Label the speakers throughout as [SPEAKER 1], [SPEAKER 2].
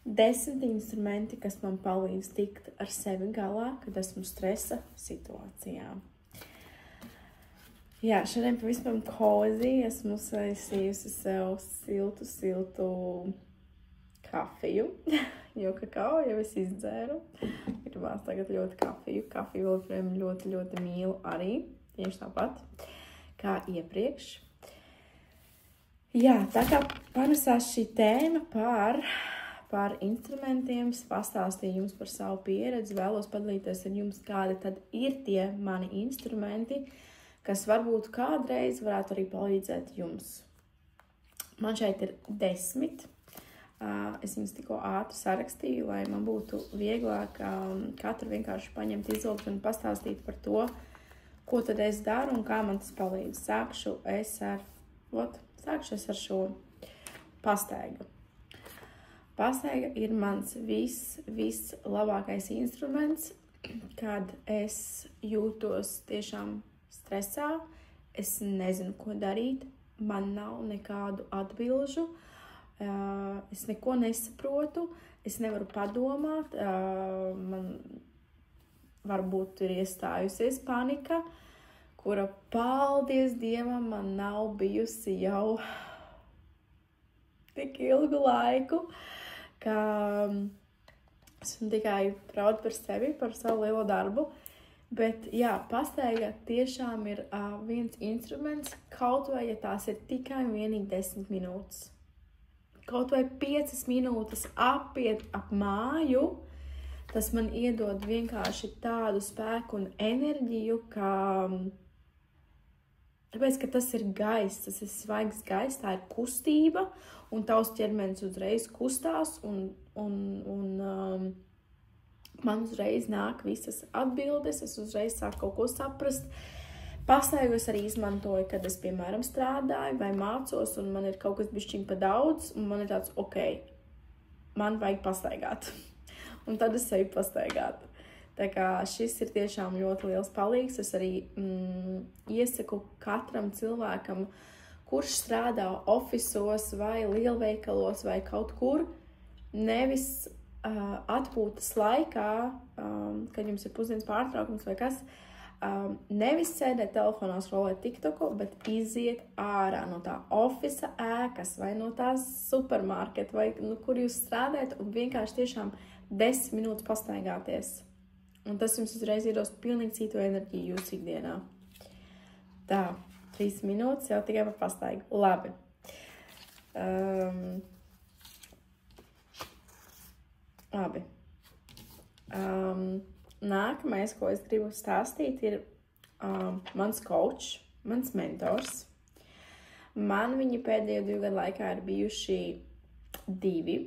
[SPEAKER 1] 10 instrumenti, kas man palīdz tikt ar sevi galā, kad esmu stresa situācijā. Jā, šodien pavisam cozy esmu saisījusi sev siltu kafiju, jo kakao jau es izdzēru. Gribās tagad ļoti kafiju. Kafiju vēl joprojām ļoti mīlu arī, tieši tāpat kā iepriekš. Jā, tā kā panesās šī tēma par instrumentiem, pastāstīju jums par savu pieredzi, vēlos padalīties ar jums, kādi tad ir tie mani instrumenti, kas varbūt kādreiz varētu arī palīdzēt jums. Man šeit ir 10. Es viņus tikko ātri sarakstīju, lai man būtu vieglāk katru vienkārši paņemt, izvilkt un pastāstīt par to, ko tad es daru un kā man tas palīdz. Sākšu es ar šo pastaigu. Pastaiga ir mans vislabākais instruments, kad es jūtos tiešām stresā, es nezinu, ko darīt, man nav nekādu atbilžu, es neko nesaprotu, es nevaru padomāt, man varbūt ir iestājusies panika, kura, paldies Dievam, man nav bijusi jau tik ilgu laiku, ka esmu tikai proud par sevi, par savu lielo darbu. Bet, jā, pastaiga tiešām ir viens instruments, kaut vai, ja tās ir tikai un vienīgi 10 minūtes. Kaut vai 5 minūtes apiet ap māju, tas man iedod vienkārši tādu spēku un enerģiju, tāpēc, ka tas ir gaiss, tas ir svaigs gaiss, tā ir kustība, un tavs ķermenis uzreiz kustās, un man uzreiz nāk visas atbildes, es uzreiz sāku kaut ko saprast. Pastaigu es arī izmantoju, kad es, piemēram, strādāju vai mācos, un man ir kaut kas bišķiņ pa daudz, un man ir tāds, ok, man vajag pastaigāt. Un tad es eju pastaigāt. Tā kā šis ir tiešām ļoti liels palīgs. Es arī iesaku katram cilvēkam, kurš strādā ofisos vai lielveikalos vai kaut kur, nevis atpūtas laikā, kad jums ir pusdienas pārtraukums vai kas, nevis sēdēt telefonā, scrollēt TikToku, bet iziet ārā no tā ofisa ēkas vai no tās supermarketa vai kur jūs strādājat un vienkārši tiešām 10 minūtes pastaigāties. Un tas jums uzreiz iedos pilnīgi citu enerģiju jūsu ikdienā. Tā, 3 minūtes jau tikai par pastaigu. Labi. Labi. Nākamais, ko es gribu stāstīt, ir mans coach, mans mentors. Man viņi pēdējo 2 gadu laikā ir bijuši 2.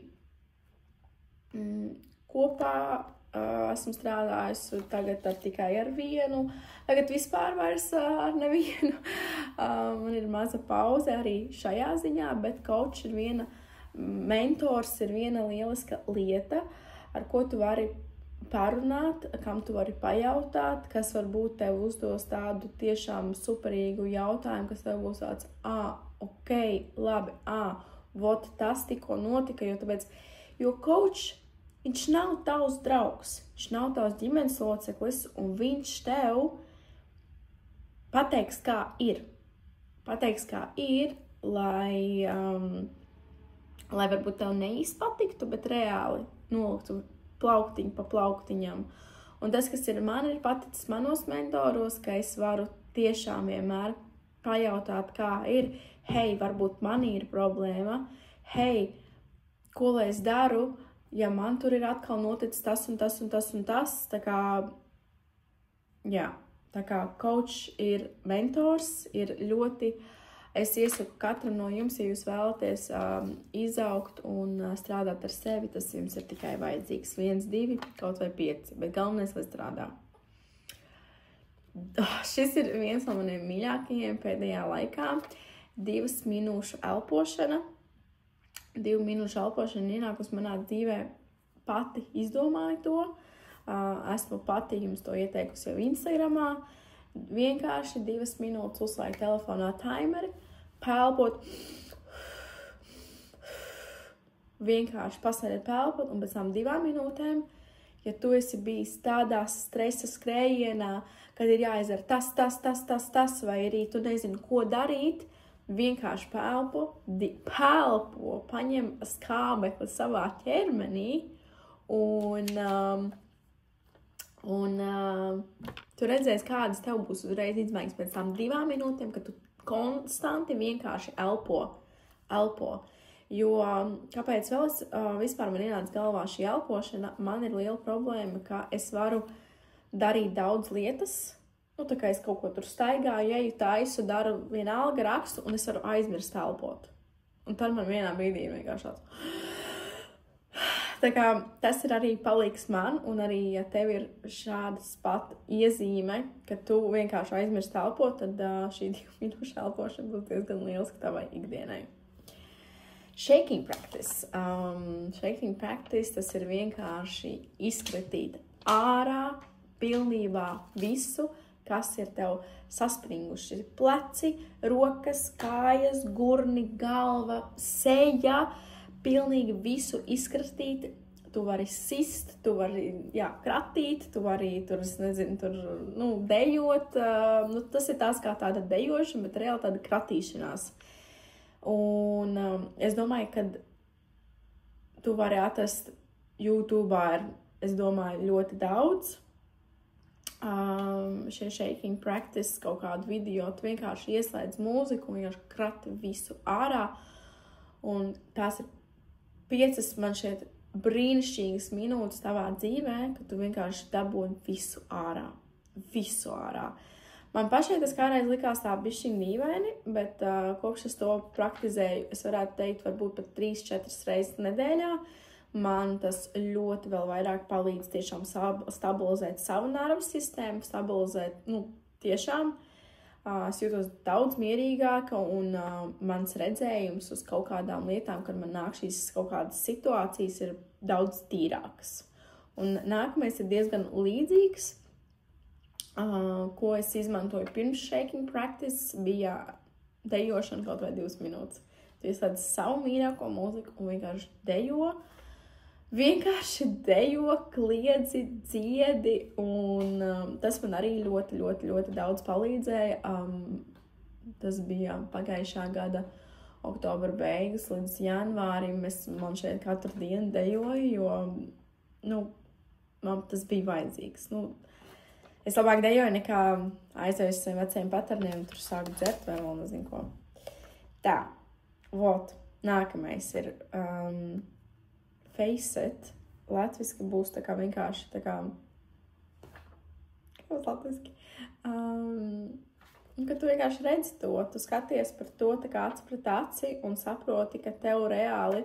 [SPEAKER 1] Kopā esmu strādājusi tagad tikai ar vienu, tagad vispār vairs ar nevienu. Man ir maza pauze arī šajā ziņā, bet coach ir viena, mentors ir viena lieliska lieta, ar ko tu vari parunāt, kam tu vari pajautāt, kas varbūt tev uzdos tādu tiešām superīgu jautājumu, kas tev būs tāds, ok, labi, vot tas tikko notika, jo coach, viņš nav tavs draugs, viņš nav tavs ģimenes loceklis, un viņš tev pateiks, kā ir. Pateiks, kā ir, lai varbūt tev neizpatiktu, bet reāli noliktu plauktiņu pa plauktiņam. Un tas, kas ir man ir paticis manos mentoros, ka es varu tiešām vienmēr pajautāt, kā ir, hei, varbūt man ir problēma, hei, ko lai es daru, ja man tur ir atkal noticis tas un tas un tas un tas, tā kā coach ir mentors, ir ļoti. Es iesaku katram no jums, ja jūs vēlaties izaugt un strādāt ar sevi, tas jums ir tikai vajadzīgs 1, 2, kaut vai 5, bet galvenais, lai strādā. Šis ir viens no maniem mīļākajiem pēdējā laikā. 2 minūšu elpošana. 2 minūšu elpošana ienākus manā dzīvē, pati izdomāju to. Esmu pati jums to ieteikusi jau Instagramā. Vienkārši 2 minūtes uzslēgt telefonā timeri, pelpot, vienkārši pasēdiet pelpot un pēc tam 2 minūtēm, ja tu esi bijis tādā stresa skrējienā, kad ir jāizdara tas, vai arī tu nezini, ko darīt, vienkārši pelpo, paņem skābekli savā ķermenī un tu redzēsi, kādas tev būs uzreiz izmaiņas pēc tam 2 minūtēm, kad tu konstanti vienkārši elpo. Jo, kāpēc vēl vispār man ienāca galvā šī elpošana, man ir liela problēma, ka es varu darīt daudz lietas, tā kā es kaut ko tur staigāju, eju, taisu, daru vienalga rakstu, un es varu aizmirst elpot. Un tad man vienā brīdī ir vienkārši tāds. Tā kā tas ir arī palīgs man, un arī, ja tev ir šādas pat iezīme, ka tu vienkārši aizmirst elpot, tad šī 2 minūšu elpošana būs diezgan lieliska tavai ikdienai. Shaking practice. Shaking practice, tas ir vienkārši izkritīt ārā pilnībā visu, kas ir tev saspringuši. Pleci, rokas, kājas, gurni, galva, seja, pilnīgi visu izkratīt. Tu vari sist, tu vari, kratīt, tu vari tur, es nezinu, dejot. Tas ir tās kā tāda dejošana, bet reāli tāda kratīšanās. Un es domāju, ka tu vari atrast YouTube'ā ir, es domāju, ļoti daudz šie shaking practice, kaut kādu video, tu vienkārši ieslēdz mūziku un vienkārši krati visu ārā. Un tās ir 5, man šeit, brīnišķīgas minūtes tavā dzīvē, ka tu vienkārši dabūni visu ārā. Visu ārā. Man pašai tas kādreiz likās tā bišķiņ dīvaini, bet kopš es to praktizēju, es varētu teikt, varbūt pat 3-4 reizes nedēļā. Man tas ļoti vēl vairāk palīdz tiešām stabilizēt savu nervu sistēmu, stabilizēt, tiešām. Es jūtos daudz mierīgāka un mans redzējums uz kaut kādām lietām, kad man nāk šīs kaut kādas situācijas, ir daudz tīrākas. Un nākamais ir diezgan līdzīgs, ko es izmantoju pirms shaking practice, bija dejošana kaut vai 2 minūtes. Tu ieslēdz savu mīļāko mūziku un vienkārši dejo. Vienkārši dejo, kliedzi, dziedi, un tas man arī ļoti, ļoti, ļoti daudz palīdzēja. Tas bija pagājušā gada oktobra beigas līdz janvārim. Man šeit katru dienu dejoju, jo man tas bija vajadzīgs. Es labāk dejoju nekā aizēju uz saviem veciem paterniem, tur sāku dzert vai vēl nezinu ko. Tā, nākamais ir... Faceit, latviski būs tā kā vienkārši tā kā, kā latviski, ka tu vienkārši redzi to, tu skaties par to tā kā aci pret aci un saproti, ka tev reāli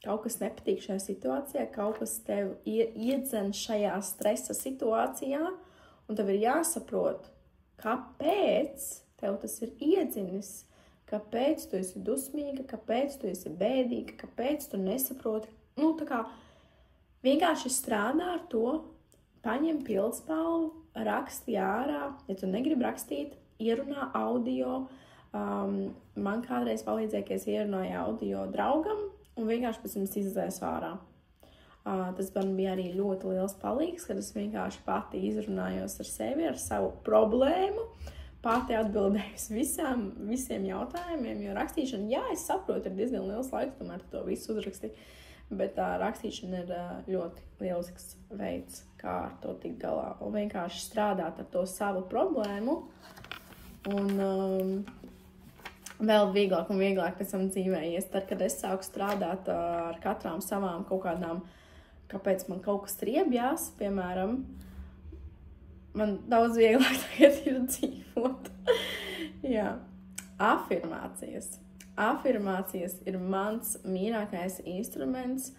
[SPEAKER 1] kaut kas nepatīk šajā situācijā, kaut kas tev iedzen šajā stresa situācijā, un tev ir jāsaprot, kāpēc tev tas ir iedzinis. Kāpēc tu esi dusmīga, kāpēc tu esi bēdīga, kāpēc tu nesaproti. Tā kā vienkārši strādā ar to, paņem pildspalvu, raksti ārā. Ja tu negribi rakstīt, ierunā audio. Man kādreiz palīdzēja, ka es ierunāju audio draugam un vienkārši pēc tam izdzēsu ārā. Tas man bija arī ļoti liels palīgs, kad es vienkārši pati izrunājos ar sevi, ar savu problēmu. Pati atbildējusi visiem jautājumiem, jo rakstīšana, es saprotu, ir diezgan liels laiks, tomēr to visu uzraksti, bet rakstīšana ir ļoti lielisks veids, kā ar to tikt galā, un vienkārši strādāt ar to savu problēmu, un vēl vieglāk un vieglāk pēc tam dzīvējies. Tad, kad es sāku strādāt ar katrām savām kaut kādām, kāpēc man kaut kas triebjās, piemēram, man daudz vieglāk tagad ir dzīvot. Afirmācijas. Afirmācijas ir mans mīļākais instruments,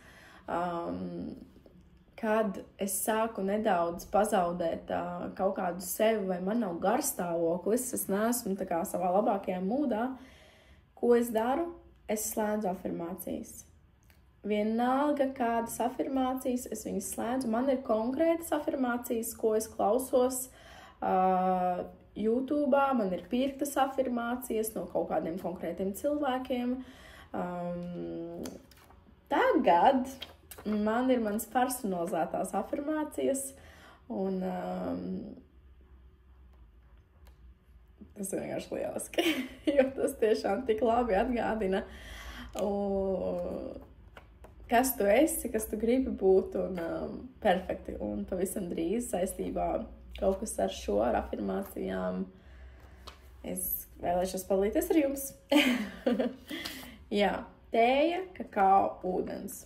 [SPEAKER 1] kad es sāku nedaudz pazaudēt kaut kādu sevi, vai man nav garstāvoklis, es neesmu tā kā savā labākajā mūdā. Ko es daru? Es slēdzu afirmācijas. Vienalga kādas afirmācijas, es viņas slēdzu. Man ir konkrētas afirmācijas, ko es klausos YouTube'ā. Man ir pirktas afirmācijas no kaut kādiem konkrētiem cilvēkiem. Tagad man ir manas personalizētās afirmācijas, un tas ir vienkārši lieliski, jo tas tiešām tik labi atgādina, kas tu esi, kas tu gribi būt, un perfekti, un pavisam drīz saistībā kaut kas ar šo, ar afirmācijām, es vēlēšos padalīties ar jums. Jā, tēja, kakao, ūdens.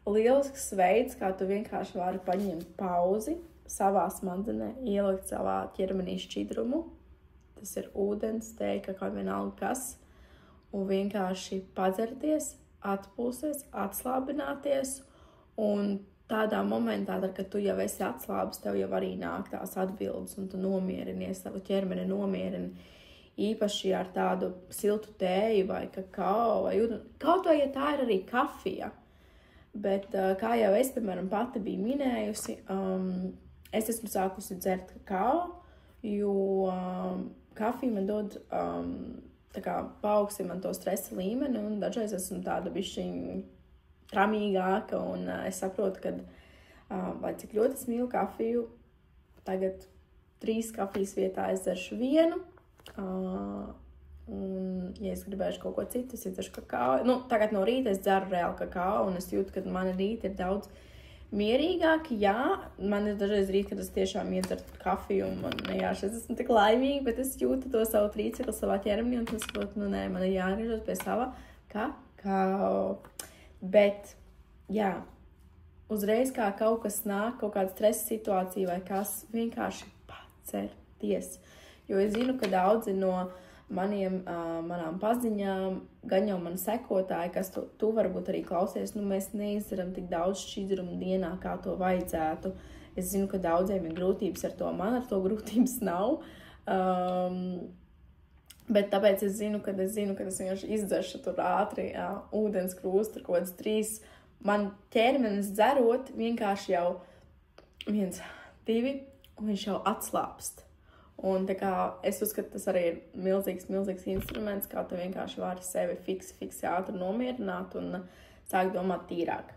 [SPEAKER 1] Lielisks veids, kā tu vienkārši vari paņemt pauzi savā smadzenē, ielikt savā ķermenī šķidrumu. Tas ir ūdens, tēja, kakao, vienalga kas. Un vienkārši padzerties, atpūsties, atslābināties. Un tādā momentā, kad tu jau esi atslābis, tev jau arī nāk tās atbildes, un tu nomierinies, savu ķermeni nomierini. Īpaši ar tādu siltu tēju vai kakao vai ūdeni. Kaut vai, ja tā ir arī kafija. Bet, kā jau es, piemēram, pati biju minējusi, es esmu sākusi dzert kakao, jo kafija man dod, tā kā paaugstina man to stresa līmeni, un dažreiz esmu tāda bišķiņ tramīgāka, un es saprotu, ka, lai cik ļoti es mīlu kafiju, tagad 3 kafijas vietā es dzeršu 1, un, ja es gribēšu kaut ko citu, es iedzeršu kakao. Nu, tagad no rīta es dzeru reāli kakao, un es jūtu, ka mani rīti ir daudz mierīgāki. Jā, man ir dažreiz rīt, kad es tiešām iedzeru kafiju, un man, es esmu tik laimīga, bet es jūtu to savu trīcekli savā ķermenī, un es saprotu, nē, man ir jāgriežas pie sava kakao. Bet, jā, uzreiz kā kaut kas nāk, kaut kāda stresa situācija vai kas, vienkārši pacerties. Jo es zinu, ka daudzi no manām paziņām, gan jau mani sekotāji, kas tu varbūt arī klausies, mēs neizdaram tik daudz šķidrumu dienā, kā to vajadzētu. Es zinu, ka daudziem ir grūtības ar to, man ar to grūtības nav. Bet tāpēc es zinu, ka es vienkārši izdzeršu tur ātri ūdens krūstu, tur kaut kāds 3. Man ķermenis dzerot vienkārši jau 1, 2, un viņš jau atslāpst. Un tā kā es uzskatu, tas arī ir milzīgs instruments, kā tu vienkārši vari sevi fiksi ātri nomierināt un sākt domāt tīrāk.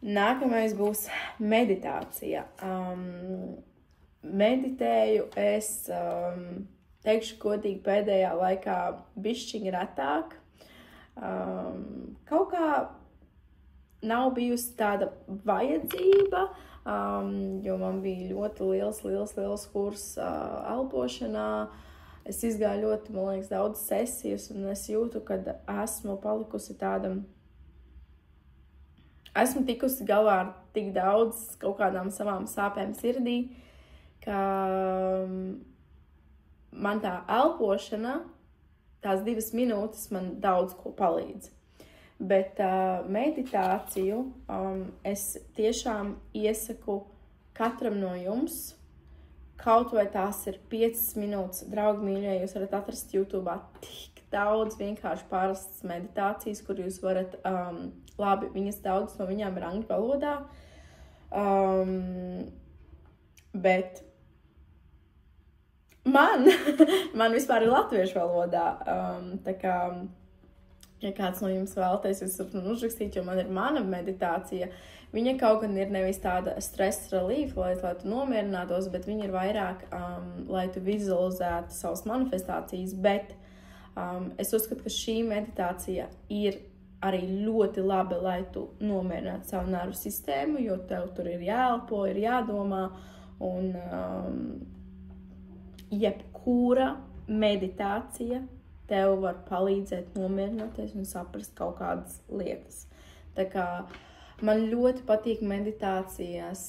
[SPEAKER 1] Nākamais būs meditācija. Meditēju es, teikšu godīgi, pēdējā laikā bišķiņi retāk. Kaut kā nav bijusi tāda vajadzība, jo man bija ļoti liels kurs elpošanā. Es izgāju ļoti, man liekas, daudz sesijas, un es jūtu, ka esmu palikusi tāda, esmu tikusi galā ar tik daudz kaut kādām savām sāpēm sirdī, ka man tā elpošana, tās 2 minūtes man daudz ko palīdz. Bet meditāciju es tiešām iesaku katram no jums, kaut vai tās ir 5 minūtes, draugi mīļie, jūs varat atrast YouTube'ā tik daudz vienkārši parastas meditācijas, kur jūs varat, labi, daudz no viņām ir angļu valodā, bet man vispār ir latviešu valodā, tā kā, ja kāds no jums vēlaties, jūs varat uzrakstīt, jo man ir mana meditācija. Viņa kaut gan ir nevis tāda stress relief, lai tu nomierinātos, bet viņa ir vairāk, lai tu vizualizētu savas manifestācijas, bet es uzskatu, ka šī meditācija ir arī ļoti labi, lai tu nomierinātu savu nervu sistēmu, jo tev tur ir jāelpo, ir jādomā, un jebkura meditācija tev var palīdzēt nomierināties un saprast kaut kādas lietas. Tā kā man ļoti patīk meditācijas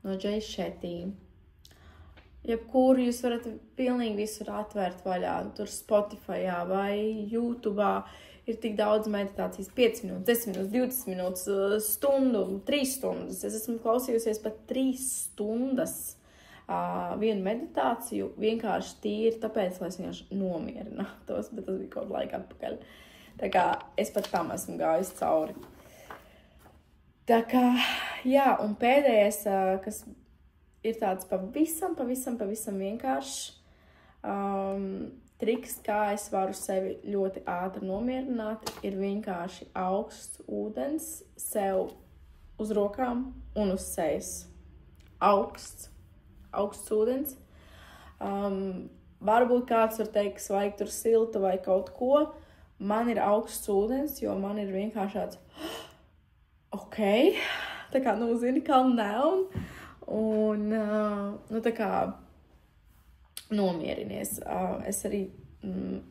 [SPEAKER 1] no Jay Shetty. Jebkuru jūs varat pilnīgi visur atvērt vaļā, tur Spotifyā vai YouTube'ā ir tik daudz meditācijas, 5 minūtes, 10 minūtes, 20 minūtes, stundu, 3 stundas. Es esmu klausījusies pat 3 stundas. Vienu meditāciju vienkārši tīri tāpēc, lai es vienkārši nomierinātos, bet tas bija kaut laika atpakaļ. Tā kā es pat tam esmu gājis cauri. Tā kā, jā, un pēdējais, kas ir tāds pavisam vienkāršs, Triks, kā es varu sevi ļoti ātri nomierināt, ir vienkārši augsts ūdens sev uz rokām un uz sejas. Augsts ūdens. Varbūt kāds var teikt, ka vajag tur siltu vai kaut ko. Man ir augsts ūdens, jo man ir vienkārši tāds, ok, tā kā, zini, calm down. Un, tā kā nomierinies. Es arī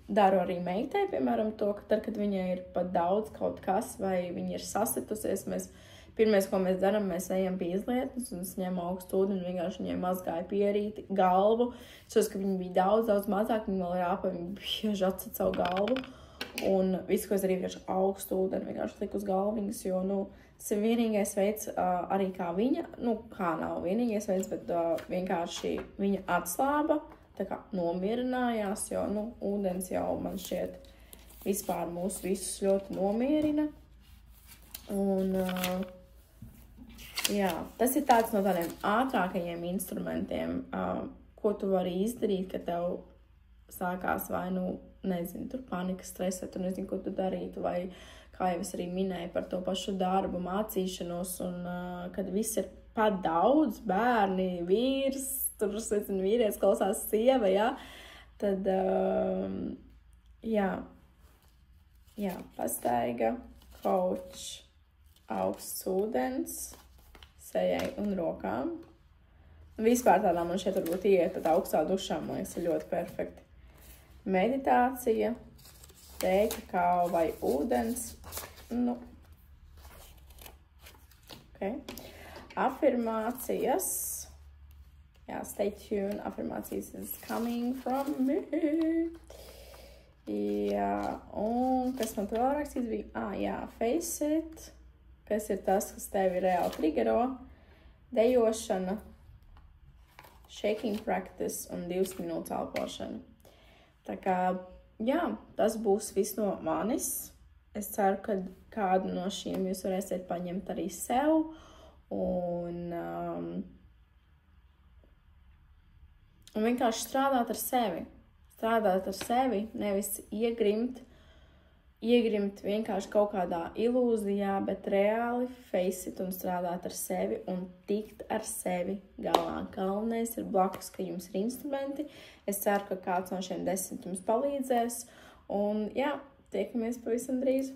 [SPEAKER 1] daru arī meitai, piemēram, to, ka tad, kad viņai ir pat daudz kaut kas, vai viņa ir sasitusies, pirmais, ko mēs darām, mēs ejam pie izlietnes, un es ņemu augstu ūdeni, vienkārši viņai mazgāju pierīti, galvu. Es ka viņa bija daudz mazāk, viņa vēl rāpa, viņa bieži atcet savu galvu. Un visu, ko es darīju, vienkārši augstu ūdeni, vienkārši liku uz galviņas, jo, tas ir vienīgais veids, arī kā viņa, kā nav vienīgais veids, bet vienkārši viņa atslāba, tā kā nomierinājās, jo, ūdens jau man šķiet vispār mūs visus ļoti nomierina. Un, jā, tas ir tāds no tādiem ātrākajiem instrumentiem, ko tu vari izdarīt, ka tev sākās vai, nezinu, tur panika, stresa, tu nezinu, ko tu darītu, vai, kā jau es arī minēju par to pašu darbu, mācīšanos, un kad viss ir pat daudz, bērni, vīrs, tur, nezinu, vīrietis klausās sieva, jā, tad, jā, pastaiga, coach, augsts ūdens, sejai un rokām. Vispār tādā man šeit varbūt iet pat augstā dušā, man liekas, ir ļoti perfekti. Meditācija, tēja, kakao vai ūdens. Okay. Afirmācijas. Jā, stay tuned. Afirmācijas is coming from me. Jā, un kas man vēl rakstīts bija? Jā, face it. Kas ir tas, kas tevi reāli triggero. Dejošana, shaking practice un 2 minūtes elpošana. Tā kā, jā, tas būs viss no manis. Es ceru, ka kādu no šiem jūs varēsiet paņemt arī sev. Un vienkārši strādāt ar sevi. Strādāt ar sevi, nevis iegrimt vienkārši kaut kādā ilūzijā, bet reāli face it un strādāt ar sevi un tikt ar sevi galā. Galvenais ir blakus, ka jums ir instrumenti. Es ceru, ka kāds no šiem 10 jums palīdzēs. Un jā, tiekamies pavisam drīz.